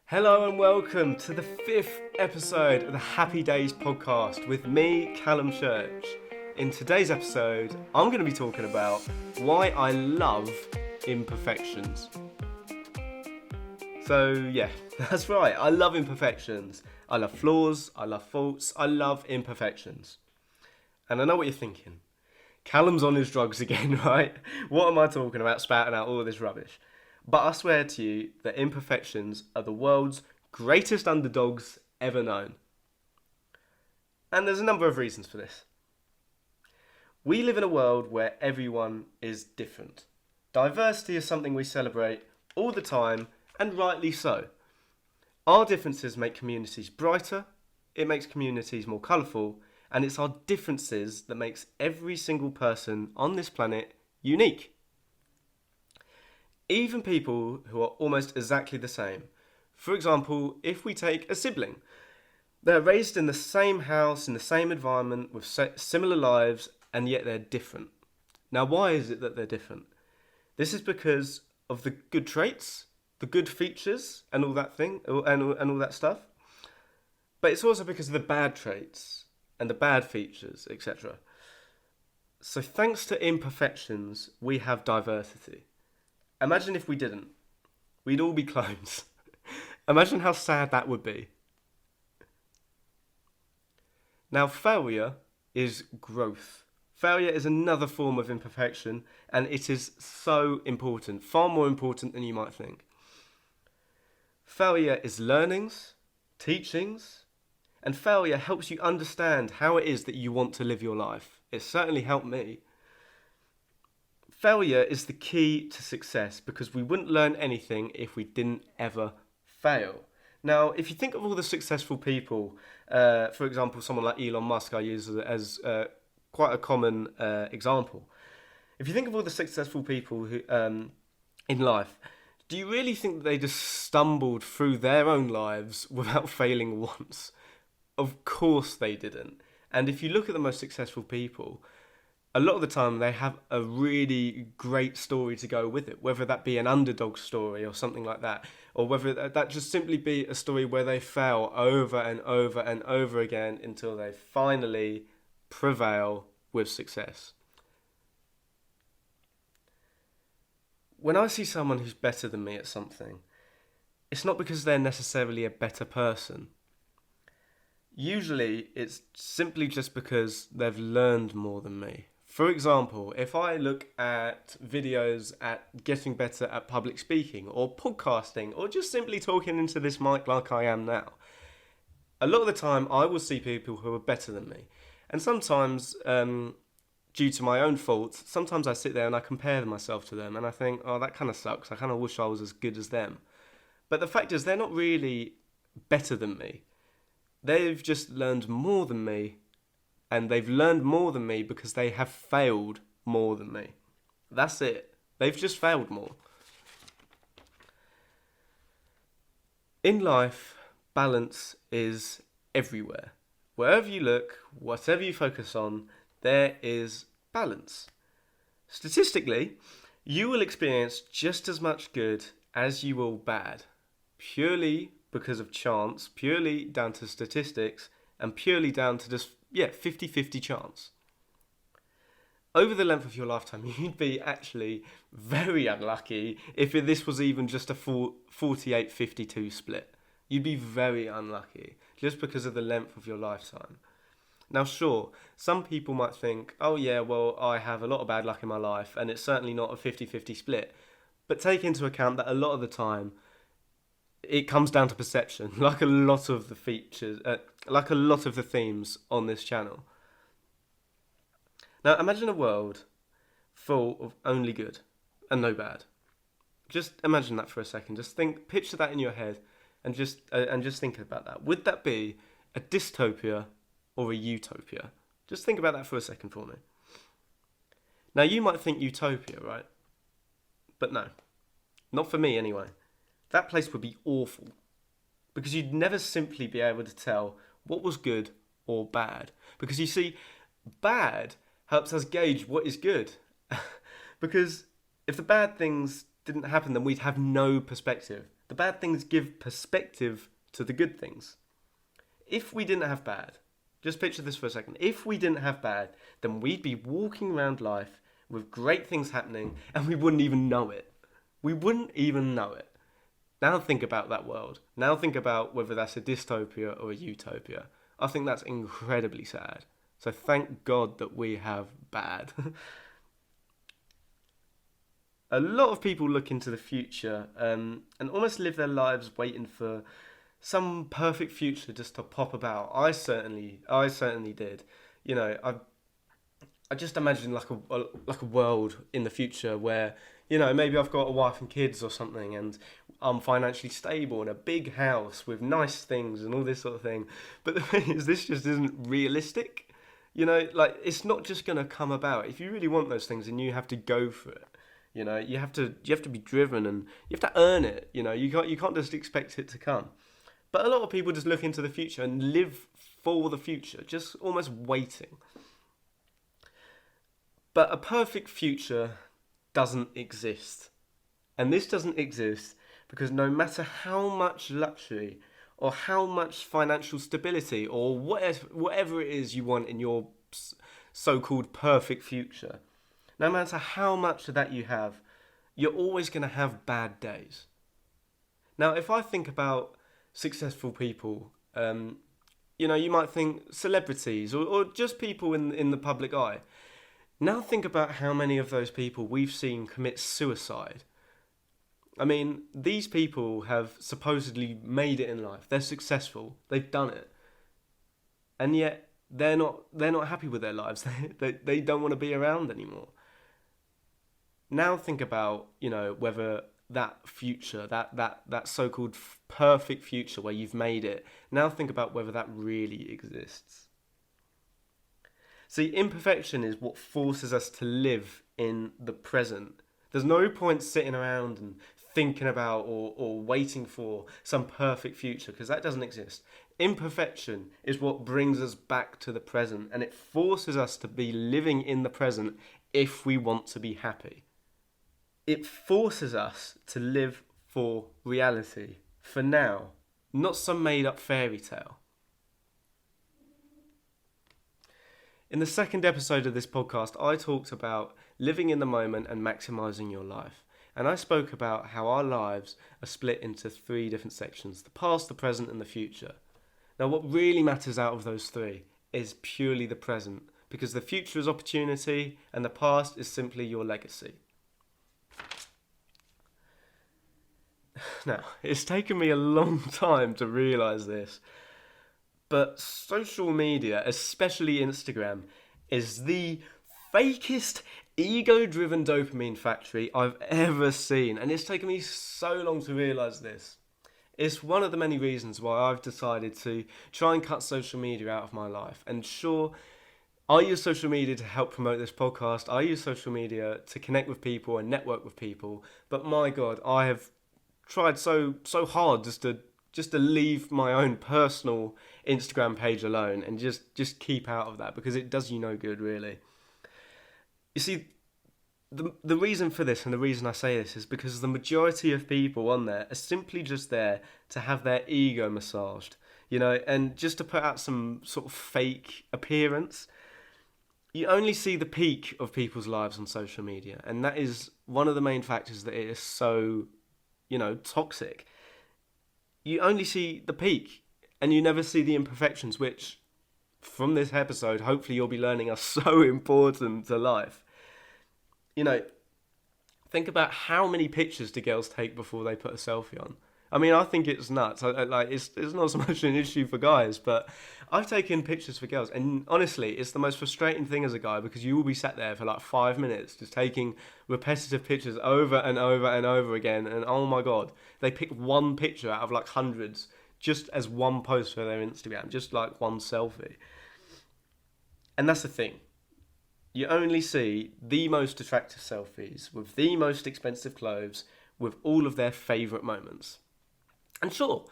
Hello and welcome to the 5th episode of the Happy Days podcast with me, Callum Church. In today's episode, I'm going to be talking about why I love imperfections. So yeah, that's right, I love imperfections. I love flaws, I love faults, I love imperfections. And I know what you're thinking. Callum's on his drugs again, right? What am I talking about, spouting out all of this rubbish? But I swear to you that imperfections are the world's greatest underdogs ever known. And there's a number of reasons for this. We live in a world where everyone is different. Diversity is something we celebrate all the time, and rightly so. Our differences make communities brighter, it makes communities more colourful, and it's our differences that makes every single person on this planet unique. Even people who are almost exactly the same. For example, if we take a sibling, they're raised in the same house, in the same environment, with similar lives, and yet they're different. Now, why is it that they're different? This is because of the good traits, the good features, and all that thing, and all that stuff. But it's also because of the bad traits and the bad features, etc. So thanks to imperfections, we have diversity. Imagine if we didn't. We'd all be clones. Imagine how sad that would be. Now, failure is growth. Failure is another form of imperfection, and it is so important, far more important than you might think. Failure is learnings, teachings, and failure helps you understand how it is that you want to live your life. It certainly helped me. Failure is the key to success because we wouldn't learn anything if we didn't ever fail. Now, if you think of all the successful people, for example, someone like Elon Musk, I use as quite a common example. If you think of all the successful people who, in life, do you really think that they just stumbled through their own lives without failing once? Of course they didn't. And if you look at the most successful people, a lot of the time they have a really great story to go with it, whether that be an underdog story or something like that, or whether that just simply be a story where they fail over and over and over again until they finally prevail with success. When I see someone who's better than me at something, it's not because they're necessarily a better person. Usually it's simply just because they've learned more than me. For example, if I look at videos at getting better at public speaking or podcasting or just simply talking into this mic like I am now, a lot of the time I will see people who are better than me. And sometimes, due to my own faults, sometimes I sit there and I compare myself to them and I think, oh, that kind of sucks. I kind of wish I was as good as them. But the fact is, they're not really better than me. They've just learned more than me. And they've learned more than me because they have failed more than me. That's it. They've just failed more. In life, balance is everywhere. Wherever you look, whatever you focus on, there is balance. Statistically, you will experience just as much good as you will bad, purely because of chance, purely down to statistics, and purely down to just 50-50 chance. Over the length of your lifetime, you'd be actually very unlucky if this was even just a 48-52 split. You'd be very unlucky just because of the length of your lifetime. Now, sure, some people might think, oh yeah, well, I have a lot of bad luck in my life and it's certainly not a 50-50 split. But take into account that a lot of the time, it comes down to perception, like a lot of the features, like a lot of the themes on this channel. Now, imagine a world full of only good and no bad. Just imagine that for a second. Just picture that in your head, and just think about that. Would that be a dystopia or a utopia? Just think about that for a second for me. Now, you might think utopia, right? But no, not for me anyway. That place would be awful because you'd never simply be able to tell what was good or bad. Because you see, bad helps us gauge what is good. Because if the bad things didn't happen, then we'd have no perspective. The bad things give perspective to the good things. If we didn't have bad, just picture this for a second. If we didn't have bad, then we'd be walking around life with great things happening and we wouldn't even know it. We wouldn't even know it. Now think about that world. Now think about whether that's a dystopia or a utopia. I think that's incredibly sad. So thank God that we have bad. A lot of people look into the future and almost live their lives waiting for some perfect future just to pop about. I certainly did. You know, I just imagine like a world in the future where, you know, maybe I've got a wife and kids or something, and I'm financially stable in a big house with nice things and all this sort of thing. But the thing is, this just isn't realistic. You know, like, it's not just gonna come about. If you really want those things, then you have to go for it. You know, you have to be driven and you have to earn it. You know, you can't just expect it to come. But a lot of people just look into the future and live for the future, just almost waiting. But a perfect future doesn't exist. And this doesn't exist because no matter how much luxury or how much financial stability or whatever it is you want in your so-called perfect future, no matter how much of that you have, you're always going to have bad days. Now, if I think about successful people, you know, you might think celebrities or just people in the public eye. Now think about how many of those people we've seen commit suicide. I mean, these people have supposedly made it in life. They're successful. They've done it. And yet they're not happy with their lives. They don't want to be around anymore. Now think about, you know, whether that future, that so-called perfect future where you've made it, now think about whether that really exists. See, imperfection is what forces us to live in the present. There's no point sitting around and thinking about or waiting for some perfect future, because that doesn't exist. Imperfection is what brings us back to the present, and it forces us to be living in the present if we want to be happy. It forces us to live for reality, for now, not some made-up fairy tale. In the second episode of this podcast, I talked about living in the moment and maximising your life. And I spoke about how our lives are split into 3 different sections: the past, the present and the future. Now, what really matters out of those 3 is purely the present, because the future is opportunity and the past is simply your legacy. Now, it's taken me a long time to realise this, but social media, especially Instagram, is the fakest ego-driven dopamine factory I've ever seen. And it's taken me so long to realise this. It's one of the many reasons why I've decided to try and cut social media out of my life. And sure, I use social media to help promote this podcast. I use social media to connect with people and network with people. But my God, I have tried so hard just to leave my own personal Instagram page alone and just keep out of that, because it does you no good, really. You see, the reason for this and the reason I say this is because the majority of people on there are simply just there to have their ego massaged, you know, and just to put out some sort of fake appearance. You only see the peak of people's lives on social media, and that is one of the main factors that it is so, you know, toxic. You only see the peak and you never see the imperfections, which from this episode, hopefully you'll be learning, are so important to life. You know, think about how many pictures do girls take before they put a selfie on. I mean, I think it's nuts. It's not so much an issue for guys, but I've taken pictures for girls, and honestly, it's the most frustrating thing as a guy, because you will be sat there for like 5 minutes just taking repetitive pictures over and over and over again, and oh my God, they pick one picture out of like hundreds just as one post for their Instagram, just like one selfie. And that's the thing. You only see the most attractive selfies with the most expensive clothes with all of their favourite moments. And sure,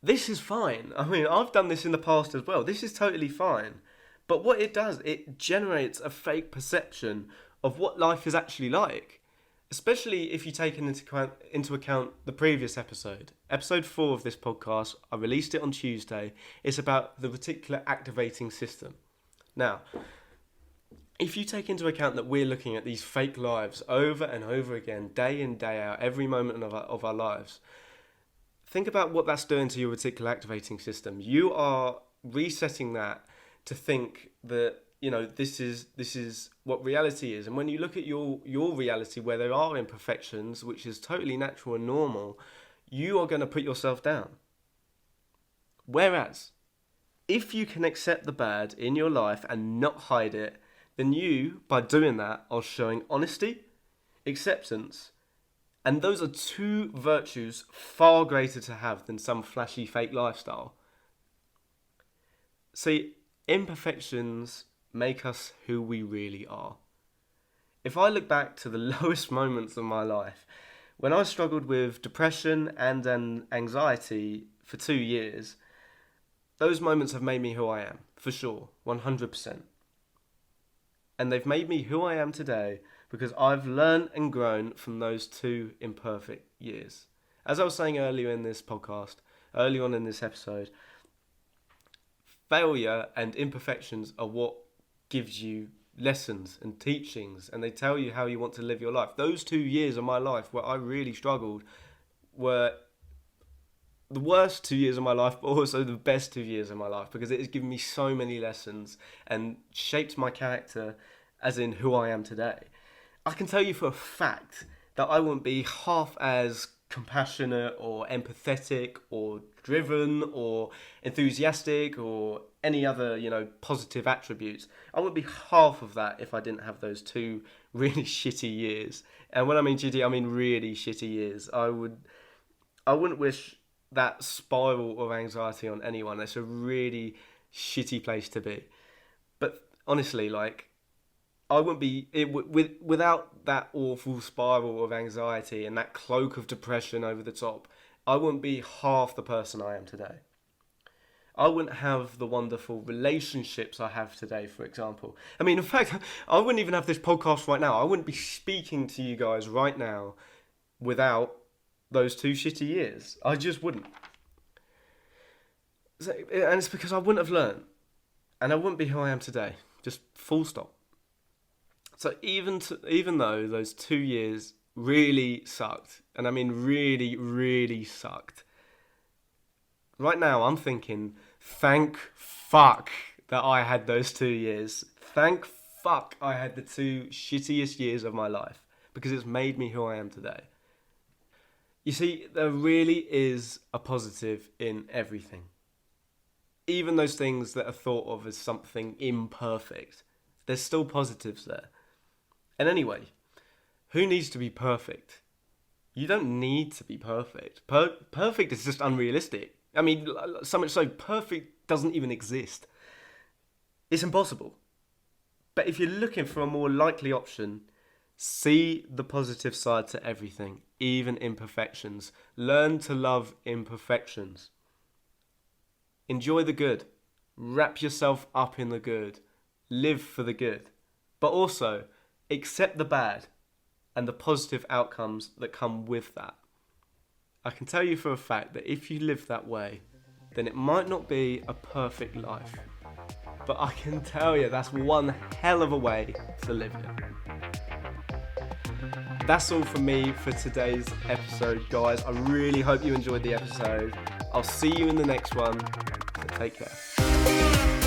this is fine. I mean, I've done this in the past as well. This is totally fine. But what it does, it generates a fake perception of what life is actually like. Especially if you take into account the previous episode. Episode 4 of this podcast, I released it on Tuesday. It's about the reticular activating system. Now, if you take into account that we're looking at these fake lives over and over again, day in, day out, every moment of our lives, think about what that's doing to your reticular activating system. You are resetting that to think that, this is what reality is. And when you look at your reality where there are imperfections, which is totally natural and normal, you are going to put yourself down. Whereas, if you can accept the bad in your life and not hide it, then you, by doing that, are showing honesty, acceptance, and those are two virtues far greater to have than some flashy fake lifestyle. See, imperfections make us who we really are. If I look back to the lowest moments of my life, when I struggled with depression and anxiety for 2 years, those moments have made me who I am, for sure, 100%. And they've made me who I am today because I've learned and grown from those 2 imperfect years. As I was saying earlier in this podcast, early on in this episode, failure and imperfections are what gives you lessons and teachings, and they tell you how you want to live your life. Those 2 years of my life where I really struggled were the worst 2 years of my life, but also the best 2 years of my life, because it has given me so many lessons and shaped my character as in who I am today. I can tell you for a fact that I wouldn't be half as compassionate or empathetic or driven or enthusiastic or any other, positive attributes. I wouldn't be half of that if I didn't have those 2 really shitty years. And when I mean shitty, I mean really shitty years. I wouldn't wish that spiral of anxiety on anyone. It's a really shitty place to be. But honestly, I wouldn't be without that awful spiral of anxiety and that cloak of depression over the top. I wouldn't be half the person I am today. I wouldn't have the wonderful relationships I have today, for example. I mean, in fact, I wouldn't even have this podcast right now. I wouldn't be speaking to you guys right now without those 2 shitty years. I just wouldn't. And it's because I wouldn't have learned. And I wouldn't be who I am today. Just full stop. So even though those 2 years really sucked, and I mean really, really sucked, right now I'm thinking, thank fuck that I had those 2 years. Thank fuck I had the 2 shittiest years of my life, because it's made me who I am today. You see, there really is a positive in everything. Even those things that are thought of as something imperfect, there's still positives there. And anyway, who needs to be perfect? You don't need to be perfect. Perfect is just unrealistic. I mean, so much so, perfect doesn't even exist. It's impossible. But if you're looking for a more likely option, see the positive side to everything, even imperfections. Learn to love imperfections. Enjoy the good. Wrap yourself up in the good. Live for the good. But also, accept the bad and the positive outcomes that come with that. I can tell you for a fact that if you live that way, then it might not be a perfect life. But I can tell you that's one hell of a way to live it. That's all from me for today's episode, guys. I really hope you enjoyed the episode. I'll see you in the next one. So take care.